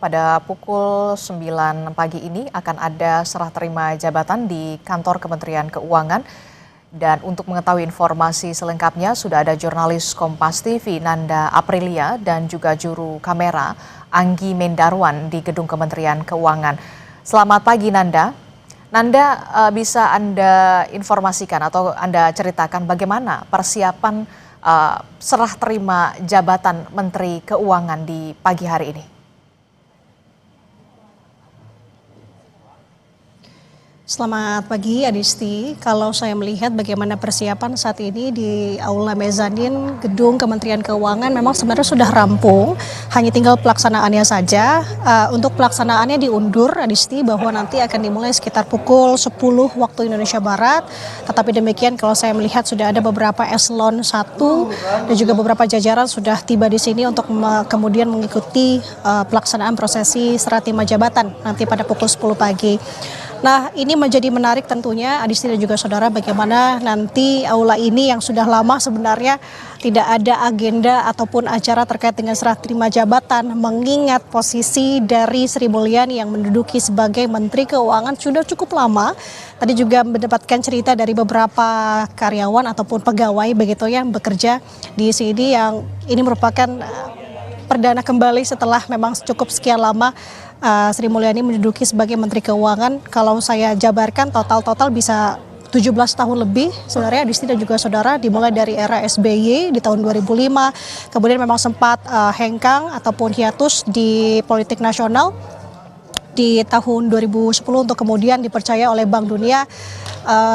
Pada pukul 9 pagi ini akan ada serah terima jabatan di kantor Kementerian Keuangan. Dan untuk mengetahui informasi selengkapnya sudah ada jurnalis Kompas TV Nanda Aprilia dan juga juru kamera Anggi Mendarwan di gedung Kementerian Keuangan. Selamat pagi Nanda. Nanda, bisa Anda informasikan atau Anda ceritakan bagaimana persiapan serah terima jabatan Menteri Keuangan di pagi hari ini? Selamat pagi Adisti. Kalau saya melihat bagaimana persiapan saat ini di Aula Mezanin Gedung Kementerian Keuangan memang sebenarnya sudah rampung, hanya tinggal pelaksanaannya saja. Untuk pelaksanaannya diundur Adisti bahwa nanti akan dimulai sekitar pukul 10 waktu Indonesia Barat. Tetapi demikian kalau saya melihat sudah ada beberapa eselon 1 dan juga beberapa jajaran sudah tiba di sini untuk kemudian mengikuti pelaksanaan prosesi serah terima jabatan nanti pada pukul 10 pagi. Nah, ini menjadi menarik tentunya Adisti dan juga saudara bagaimana nanti aula ini yang sudah lama sebenarnya tidak ada agenda ataupun acara terkait dengan serah terima jabatan, mengingat posisi dari Sri Mulyani yang menduduki sebagai Menteri Keuangan sudah cukup lama. Tadi juga mendapatkan cerita dari beberapa karyawan ataupun pegawai begitu yang bekerja di sini yang ini merupakan perdana kembali setelah memang cukup sekian lama Sri Mulyani menduduki sebagai Menteri Keuangan. Kalau saya jabarkan total bisa 17 tahun lebih sebenarnya Adisti dan juga saudara, dimulai dari era SBY di tahun 2005, kemudian memang sempat hengkang ataupun hiatus di politik nasional di tahun 2010 untuk kemudian dipercaya oleh Bank Dunia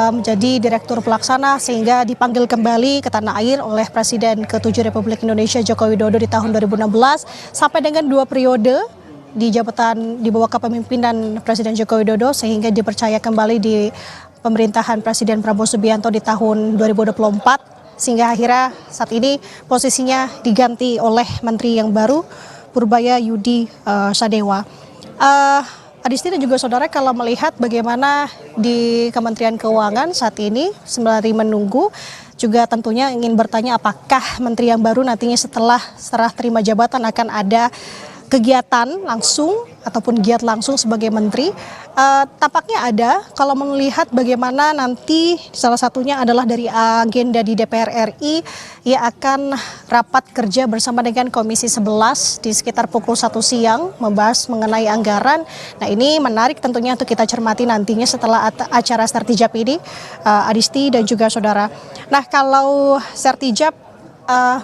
menjadi direktur pelaksana sehingga dipanggil kembali ke tanah air oleh Presiden ke-7 Republik Indonesia Joko Widodo di tahun 2016 sampai dengan 2 periode di jabatan di bawah kepemimpinan Presiden Joko Widodo sehingga dipercaya kembali di pemerintahan Presiden Prabowo Subianto di tahun 2024 sehingga akhirnya saat ini posisinya diganti oleh Menteri yang baru Purbaya Yudi Sadewa. Adisti dan juga saudara, kalau melihat bagaimana di Kementerian Keuangan saat ini sembari menunggu juga tentunya ingin bertanya apakah menteri yang baru nantinya setelah serah terima jabatan akan ada kegiatan langsung ataupun giat langsung sebagai menteri. Tampaknya ada kalau melihat bagaimana nanti salah satunya adalah dari agenda di DPR RI ia akan rapat kerja bersama dengan Komisi 11 di sekitar pukul 1 siang membahas mengenai anggaran. Nah, ini menarik tentunya untuk kita cermati nantinya setelah acara Sertijab ini Adisti dan juga saudara. Nah, kalau Sertijab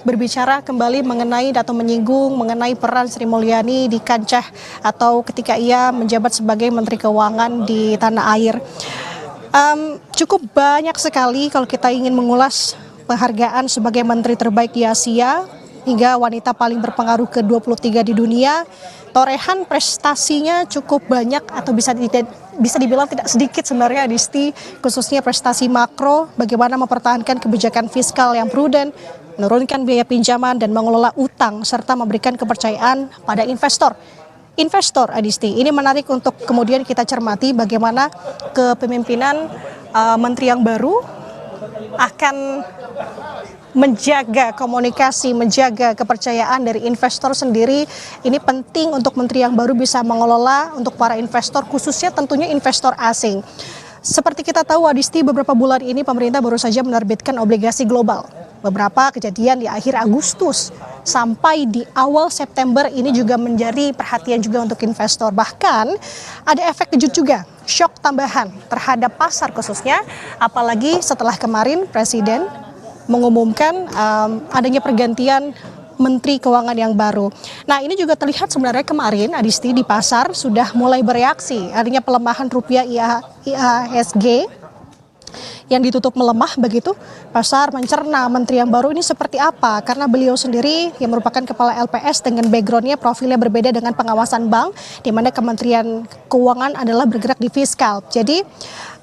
berbicara kembali mengenai atau menyinggung mengenai peran Sri Mulyani di kancah atau ketika ia menjabat sebagai Menteri Keuangan di tanah air. Cukup banyak sekali kalau kita ingin mengulas penghargaan sebagai Menteri terbaik di Asia hingga wanita paling berpengaruh ke-23 di dunia. Torehan prestasinya cukup banyak atau bisa dibilang tidak sedikit sebenarnya Adisti, khususnya prestasi makro, bagaimana mempertahankan kebijakan fiskal yang prudent, menurunkan biaya pinjaman dan mengelola utang serta memberikan kepercayaan pada investor. Investor Adisti, ini menarik untuk kemudian kita cermati bagaimana kepemimpinan menteri yang baru akan menjaga komunikasi, menjaga kepercayaan dari investor sendiri. Ini penting untuk menteri yang baru bisa mengelola untuk para investor, khususnya tentunya investor asing. Seperti kita tahu Adisti, beberapa bulan ini pemerintah baru saja menerbitkan obligasi global. Beberapa kejadian di akhir Agustus sampai di awal September ini juga menjadi perhatian juga untuk investor. Bahkan ada efek kejut juga, shock tambahan terhadap pasar khususnya, apalagi setelah kemarin Presiden mengumumkan adanya pergantian Menteri Keuangan yang baru. Nah, ini juga terlihat sebenarnya kemarin Adisti di pasar sudah mulai bereaksi adanya pelemahan rupiah IHSG yang ditutup melemah begitu. Pasar mencerna menteri yang baru ini seperti apa, karena beliau sendiri yang merupakan kepala LPS dengan backgroundnya profilnya berbeda dengan pengawasan bank, di mana Kementerian Keuangan adalah bergerak di fiskal. Jadi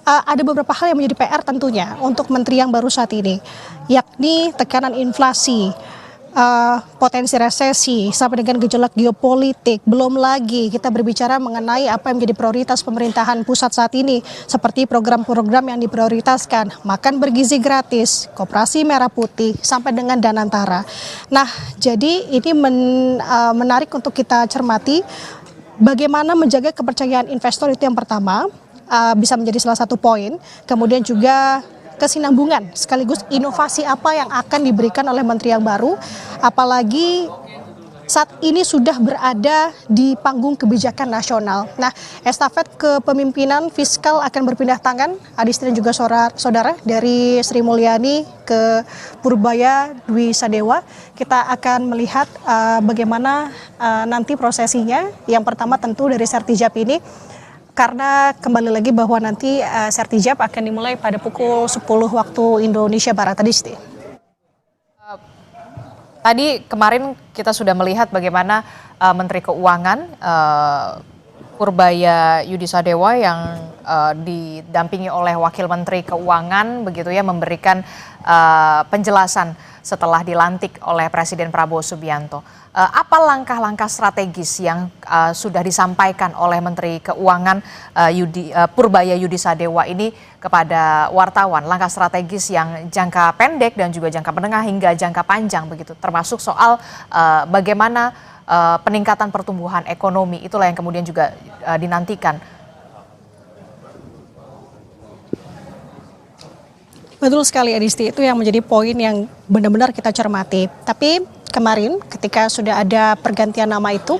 ada beberapa hal yang menjadi PR tentunya untuk menteri yang baru saat ini, yakni tekanan inflasi, potensi resesi sampai dengan gejolak geopolitik. Belum lagi kita berbicara mengenai apa yang menjadi prioritas pemerintahan pusat saat ini, seperti program-program yang diprioritaskan, makan bergizi gratis, koperasi merah putih, sampai dengan Danantara. Nah, jadi ini menarik untuk kita cermati bagaimana menjaga kepercayaan investor, itu yang pertama, bisa menjadi salah satu poin. Kemudian juga kesinambungan sekaligus inovasi apa yang akan diberikan oleh menteri yang baru, apalagi saat ini sudah berada di panggung kebijakan nasional. Nah, estafet kepemimpinan fiskal akan berpindah tangan, Adisti dan juga saudara, dari Sri Mulyani ke Purbaya Dwi Sadewa. Kita akan melihat bagaimana nanti prosesinya. Yang pertama tentu dari Sertijab ini, karena kembali lagi bahwa nanti Sertijab akan dimulai pada pukul 10 waktu Indonesia Barat. Tadi kemarin kita sudah melihat bagaimana Menteri Keuangan Purbaya Yudi Sadewa yang didampingi oleh Wakil Menteri Keuangan begitu ya, memberikan penjelasan setelah dilantik oleh Presiden Prabowo Subianto. Apa langkah-langkah strategis yang sudah disampaikan oleh Menteri Keuangan Purbaya Yudi Sadewa ini kepada wartawan, langkah strategis yang jangka pendek dan juga jangka menengah hingga jangka panjang begitu, termasuk soal bagaimana peningkatan pertumbuhan ekonomi, itulah yang kemudian juga dinantikan. Betul sekali, Adisti, itu yang menjadi poin yang benar-benar kita cermati. Tapi kemarin ketika sudah ada pergantian nama itu,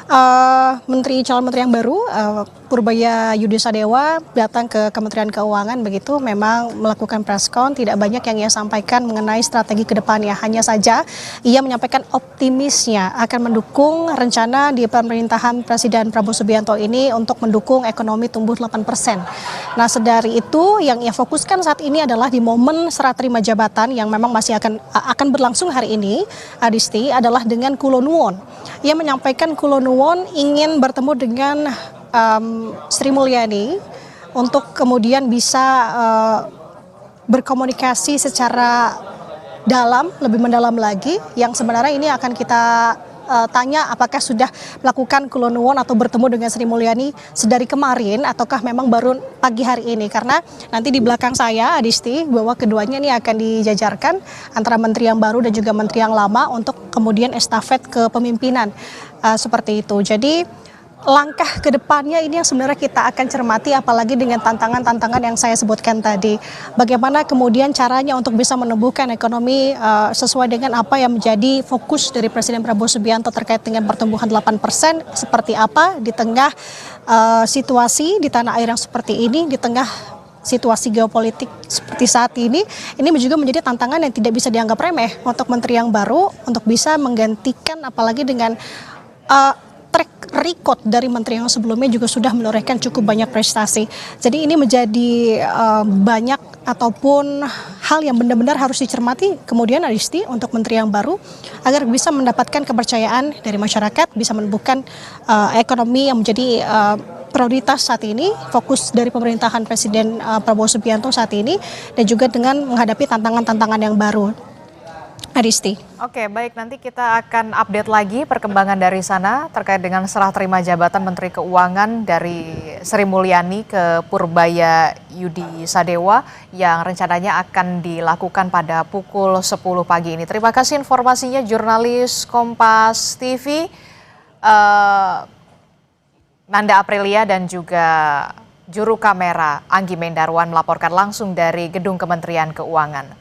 calon menteri yang baru Purbaya Yudi Sadewa datang ke Kementerian Keuangan begitu, memang melakukan press con, tidak banyak yang ia sampaikan mengenai strategi ke depannya. Hanya saja ia menyampaikan optimisnya akan mendukung rencana di pemerintahan Presiden Prabowo Subianto ini untuk mendukung ekonomi tumbuh 8%. Nah, sedari itu yang ia fokuskan saat ini adalah di momen serah terima jabatan yang memang masih akan berlangsung hari ini, Adisti, adalah dengan Kulonwon. Ia menyampaikan Kulonwon ingin bertemu dengan Sri Mulyani untuk kemudian bisa berkomunikasi secara lebih mendalam lagi, yang sebenarnya ini akan kita tanya apakah sudah melakukan Kulonwon atau bertemu dengan Sri Mulyani sedari kemarin ataukah memang baru pagi hari ini, karena nanti di belakang saya, Adisti, bahwa keduanya ini akan dijajarkan antara menteri yang baru dan juga menteri yang lama untuk kemudian estafet kepemimpinan seperti itu. Jadi langkah ke depannya ini yang sebenarnya kita akan cermati, apalagi dengan tantangan-tantangan yang saya sebutkan tadi. Bagaimana kemudian caranya untuk bisa menumbuhkan ekonomi sesuai dengan apa yang menjadi fokus dari Presiden Prabowo Subianto terkait dengan pertumbuhan 8%, seperti apa di tengah situasi di tanah air yang seperti ini, di tengah situasi geopolitik seperti saat ini juga menjadi tantangan yang tidak bisa dianggap remeh untuk menteri yang baru untuk bisa menggantikan, apalagi dengan track record dari menteri yang sebelumnya juga sudah menorehkan cukup banyak prestasi. Jadi ini menjadi banyak ataupun hal yang benar-benar harus dicermati kemudian, Adisti, untuk menteri yang baru agar bisa mendapatkan kepercayaan dari masyarakat, bisa menumbuhkan ekonomi yang menjadi prioritas saat ini, fokus dari pemerintahan Presiden Prabowo Subianto saat ini, dan juga dengan menghadapi tantangan-tantangan yang baru. Adisti. Oke, baik, nanti kita akan update lagi perkembangan dari sana terkait dengan serah terima jabatan Menteri Keuangan dari Sri Mulyani ke Purbaya Yudi Sadewa yang rencananya akan dilakukan pada pukul 10 pagi ini. Terima kasih informasinya jurnalis Kompas TV Nanda Aprilia dan juga juru kamera Anggi Mendarwan melaporkan langsung dari Gedung Kementerian Keuangan.